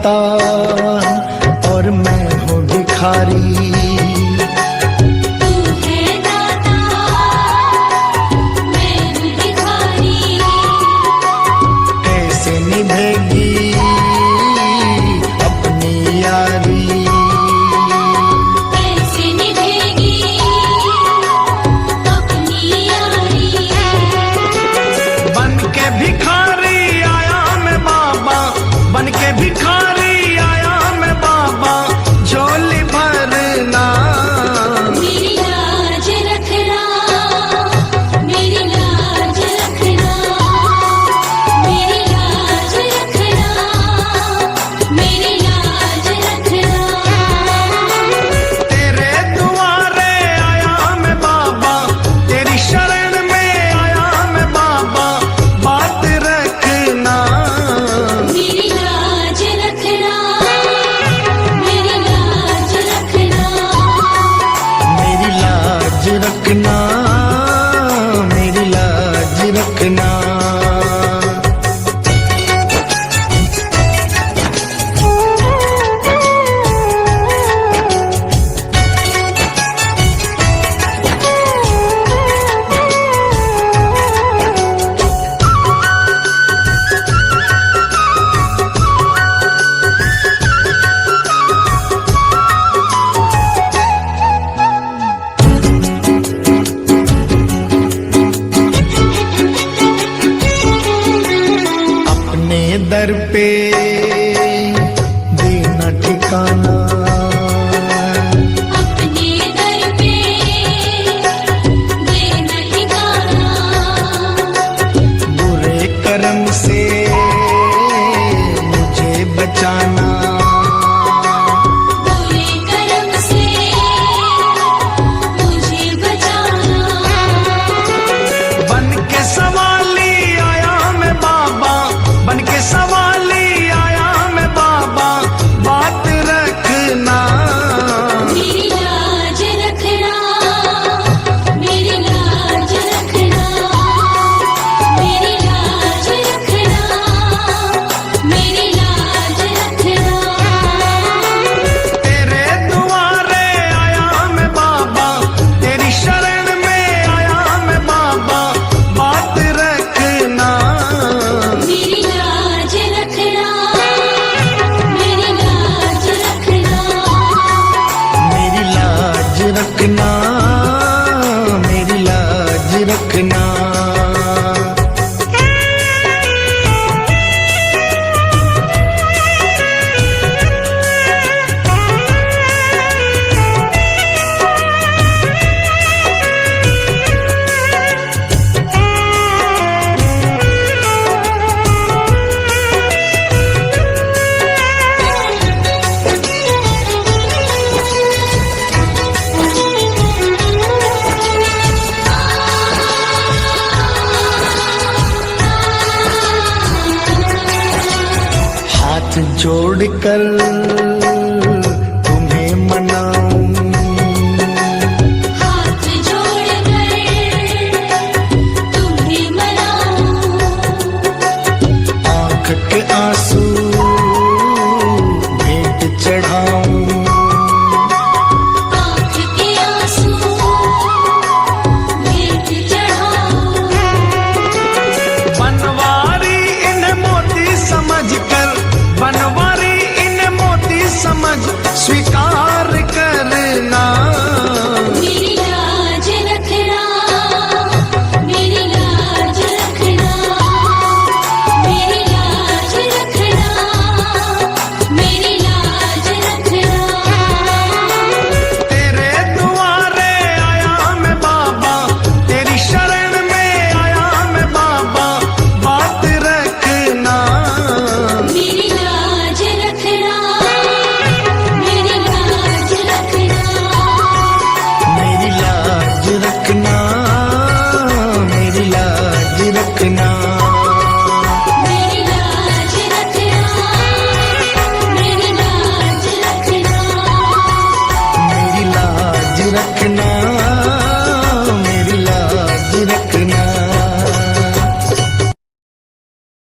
दाता और मैं हूँ भिखारी। तू है दाता, मैं हूँ भिखारी। कैसे निभेगी अपनी यारी, कैसे निभेगी अपनी यारी। बन के भिखारी आया मैं बाबा, बन के भिखारी आया मैं बाबा, झोली भरना मेरी लाज रखना, मेरी लाज रखना, मेरी लाज रखना, मेरी लाज रखना। तेरे दुआरे आया मैं बाबा, तेरी शरण में आया मैं बाबा, बात रखना मेरी लाज रखना, मेरी लाज रखना। मेरी लाज रखना, मेरी लाज रखना। अपने दर पे देना ठिकाना, अपने दर पे देना ठिकाना। बुरे कर्म से मुझे बचाना, बुरे कर्म से मुझे बचाना। बन के सवाली आया मैं बाबा, बन के सवाली आया मैं बाबा, बात रखना मेरी लाज रखना, मेरी लाज रखना, मेरी लाज रखना, मेरी लाज रखना। तेरे दुआरे आया मैं बाबा, तेरी शरण में आया मैं बाबा, बात रखना मेरी लाज रखना, मेरी लाज रखना। मेरी लाज रखना, मेरी लाज रखना। हाथ जोड़कर तुम्हें मना